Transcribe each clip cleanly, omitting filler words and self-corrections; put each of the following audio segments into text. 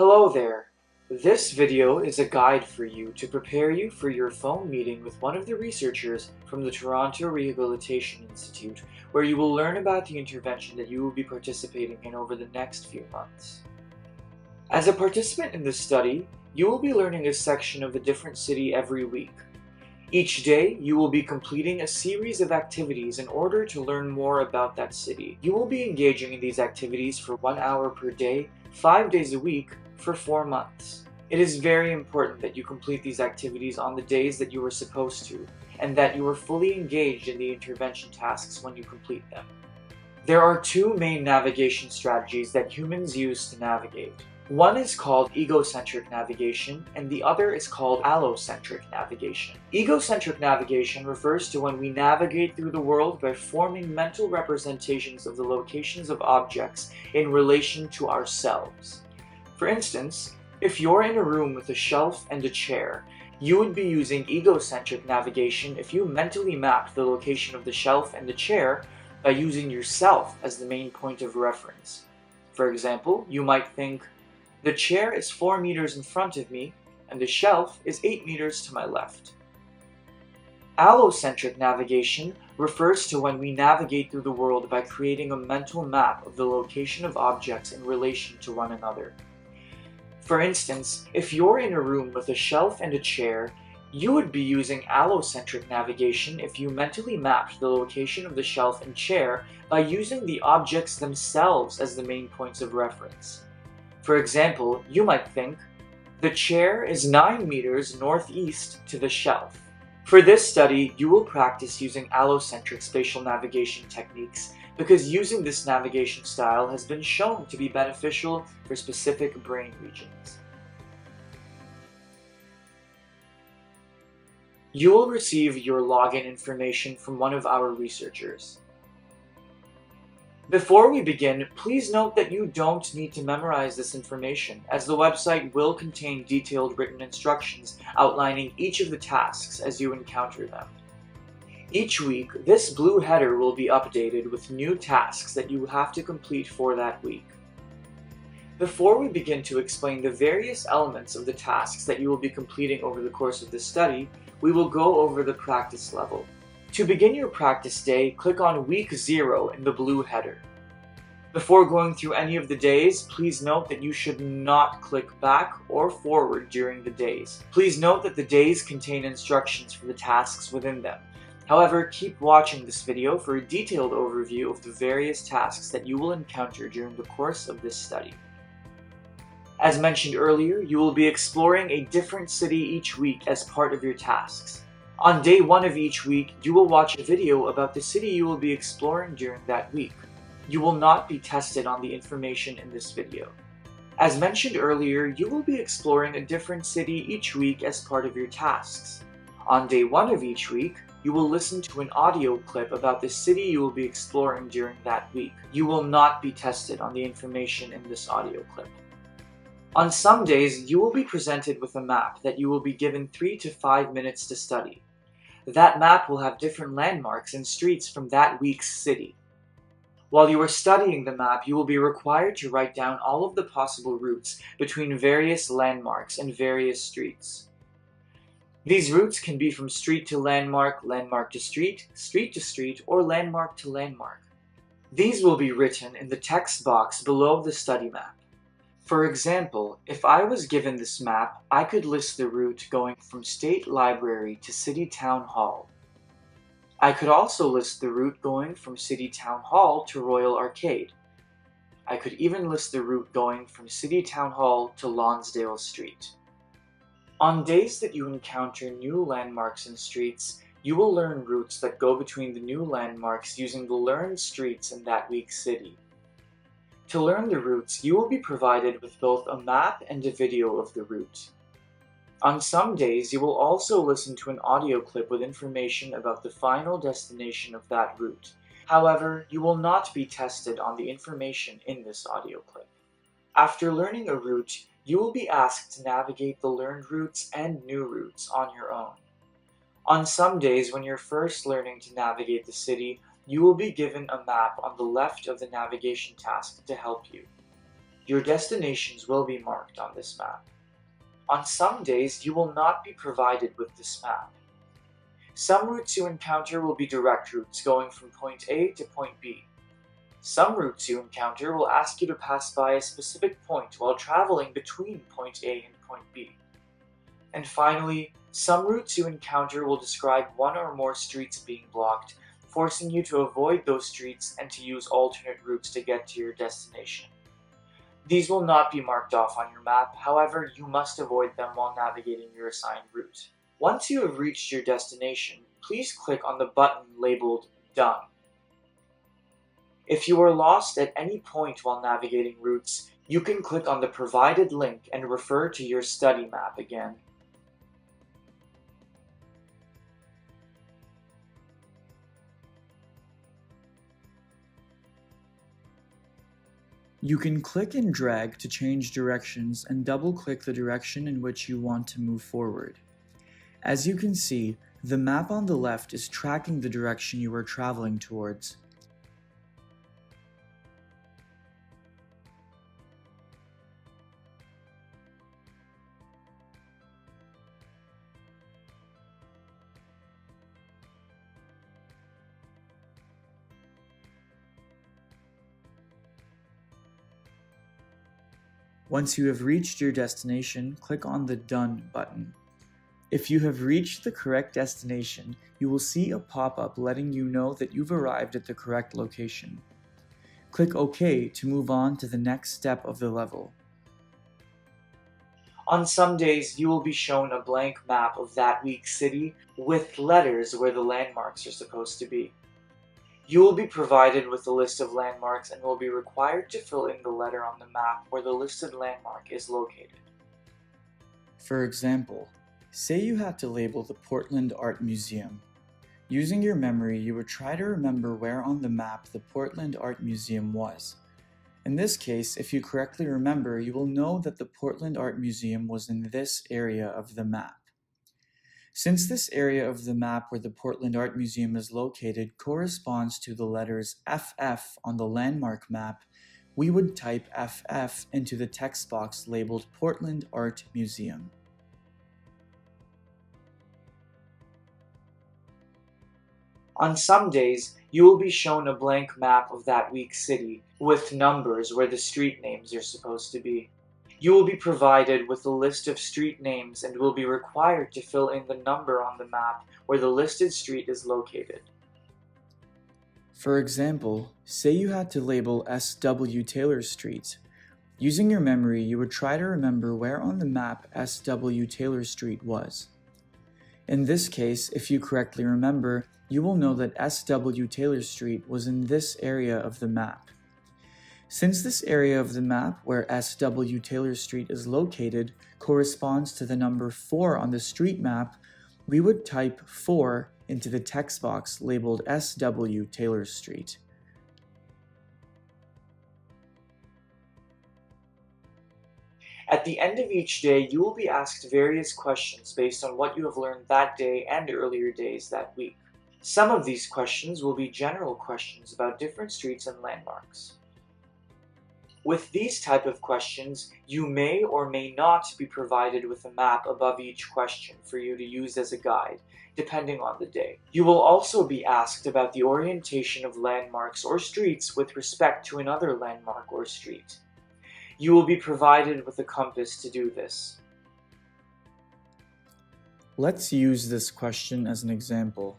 Hello there! This video is a guide for you to prepare you for your phone meeting with one of the researchers from the Toronto Rehabilitation Institute, where you will learn about the intervention that you will be participating in over the next few months. As a participant in this study, you will be learning a section of a different city every week. Each day, you will be completing a series of activities in order to learn more about that city. You will be engaging in these activities for 1 hour per day, 5 days a week, for 4 months. It is very important that you complete these activities on the days that you are supposed to, and that you are fully engaged in the intervention tasks when you complete them. There are two main navigation strategies that humans use to navigate. One is called egocentric navigation, and the other is called allocentric navigation. Egocentric navigation refers to when we navigate through the world by forming mental representations of the locations of objects in relation to ourselves. For instance, if you're in a room with a shelf and a chair, you would be using egocentric navigation if you mentally mapped the location of the shelf and the chair by using yourself as the main point of reference. For example, you might think, the chair is 4 meters in front of me, and the shelf is 8 meters to my left. Allocentric navigation refers to when we navigate through the world by creating a mental map of the location of objects in relation to one another. For instance, if you're in a room with a shelf and a chair, you would be using allocentric navigation if you mentally mapped the location of the shelf and chair by using the objects themselves as the main points of reference. For example, you might think, the chair is 9 meters northeast to the shelf. For this study, you will practice using allocentric spatial navigation techniques because using this navigation style has been shown to be beneficial for specific brain regions. You will receive your login information from one of our researchers. Before we begin, please note that you don't need to memorize this information, as the website will contain detailed written instructions outlining each of the tasks as you encounter them. Each week, this blue header will be updated with new tasks that you have to complete for that week. Before we begin to explain the various elements of the tasks that you will be completing over the course of this study, we will go over the practice level. To begin your practice day, click on Week 0 in the blue header. Before going through any of the days, please note that you should not click back or forward during the days. Please note that the days contain instructions for the tasks within them. However, keep watching this video for a detailed overview of the various tasks that you will encounter during the course of this study. As mentioned earlier, you will be exploring a different city each week as part of your tasks. On day 1 of each week, you will watch a video about the city you will be exploring during that week. You will not be tested on the information in this video. As mentioned earlier, you will be exploring a different city each week as part of your tasks. On day 1 of each week, you will listen to an audio clip about the city you will be exploring during that week. You will not be tested on the information in this audio clip. On some days, you will be presented with a map that you will be given 3 to 5 minutes to study. That map will have different landmarks and streets from that week's city. While you are studying the map, you will be required to write down all of the possible routes between various landmarks and various streets. These routes can be from street to landmark, landmark to street, or landmark to landmark. These will be written in the text box below the study map. For example, if I was given this map, I could list the route going from State Library to City Town Hall. I could also list the route going from City Town Hall to Royal Arcade. I could even list the route going from City Town Hall to Lonsdale Street. On days that you encounter new landmarks and streets, you will learn routes that go between the new landmarks using the learned streets in that week's city. To learn the routes, you will be provided with both a map and a video of the route. On some days, you will also listen to an audio clip with information about the final destination of that route. However, you will not be tested on the information in this audio clip. After learning a route, you will be asked to navigate the learned routes and new routes on your own. On some days, when you're first learning to navigate the city, you will be given a map on the left of the navigation task to help you. Your destinations will be marked on this map. On some days, you will not be provided with this map. Some routes you encounter will be direct routes going from point A to point B. Some routes you encounter will ask you to pass by a specific point while traveling between point A and point B. And finally, some routes you encounter will describe one or more streets being blocked, forcing you to avoid those streets and to use alternate routes to get to your destination. These will not be marked off on your map, however, you must avoid them while navigating your assigned route. Once you have reached your destination, please click on the button labeled Done. If you are lost at any point while navigating routes, you can click on the provided link and refer to your study map again. You can click and drag to change directions and double-click the direction in which you want to move forward. As you can see, the map on the left is tracking the direction you are traveling towards. Once you have reached your destination, click on the Done button. If you have reached the correct destination, you will see a pop-up letting you know that you've arrived at the correct location. Click OK to move on to the next step of the level. On some days, you will be shown a blank map of that week's city with letters where the landmarks are supposed to be. You will be provided with a list of landmarks and will be required to fill in the letter on the map where the listed landmark is located. For example, say you had to label the Portland Art Museum. Using your memory, you would try to remember where on the map the Portland Art Museum was. In this case, if you correctly remember, you will know that the Portland Art Museum was in this area of the map. Since this area of the map where the Portland Art Museum is located corresponds to the letters FF on the landmark map, we would type FF into the text box labeled Portland Art Museum. On some days, you will be shown a blank map of that week's city with numbers where the street names are supposed to be. You will be provided with a list of street names and will be required to fill in the number on the map where the listed street is located. For example, say you had to label S.W. Taylor Street. Using your memory, you would try to remember where on the map S.W. Taylor Street was. In this case, if you correctly remember, you will know that S.W. Taylor Street was in this area of the map. Since this area of the map where S.W. Taylor Street is located corresponds to the number 4 on the street map, we would type 4 into the text box labeled S.W. Taylor Street. At the end of each day, you will be asked various questions based on what you have learned that day and earlier days that week. Some of these questions will be general questions about different streets and landmarks. With these type of questions, you may or may not be provided with a map above each question for you to use as a guide, depending on the day. You will also be asked about the orientation of landmarks or streets with respect to another landmark or street. You will be provided with a compass to do this. Let's use this question as an example.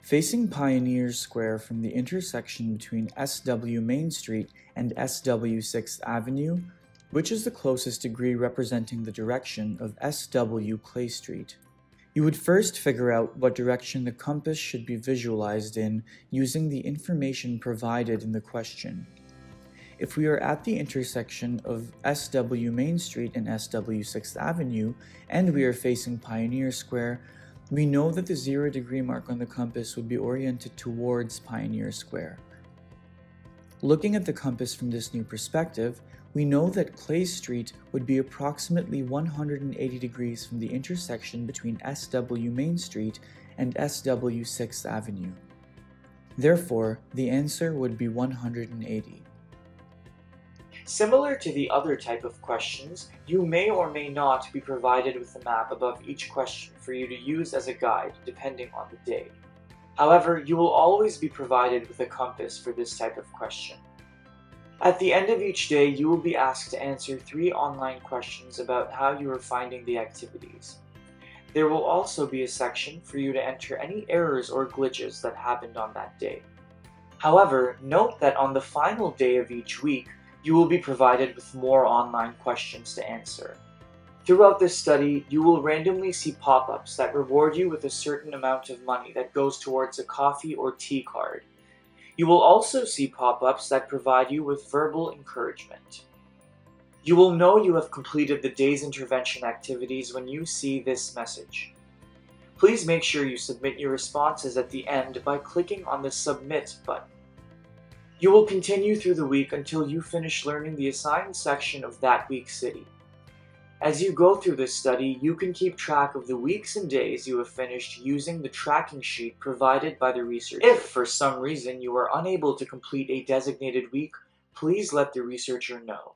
Facing Pioneer Square from the intersection between SW Main Street and SW 6th Avenue, which is the closest degree representing the direction of SW Clay Street? You would first figure out what direction the compass should be visualized in using the information provided in the question. If we are at the intersection of SW Main Street and SW 6th Avenue, and we are facing Pioneer Square, we know that the 0-degree mark on the compass would be oriented towards Pioneer Square. Looking at the compass from this new perspective, we know that Clay Street would be approximately 180 degrees from the intersection between SW Main Street and SW 6th Avenue. Therefore, the answer would be 180. Similar to the other type of questions, you may or may not be provided with a map above each question for you to use as a guide depending on the day. However, you will always be provided with a compass for this type of question. At the end of each day, you will be asked to answer 3 online questions about how you are finding the activities. There will also be a section for you to enter any errors or glitches that happened on that day. However, note that on the final day of each week, you will be provided with more online questions to answer. Throughout this study, you will randomly see pop-ups that reward you with a certain amount of money that goes towards a coffee or tea card. You will also see pop-ups that provide you with verbal encouragement. You will know you have completed the day's intervention activities when you see this message. Please make sure you submit your responses at the end by clicking on the Submit button. You will continue through the week until you finish learning the assigned section of that week's city. As you go through this study, you can keep track of the weeks and days you have finished using the tracking sheet provided by the researcher. If for some reason you are unable to complete a designated week, please let the researcher know.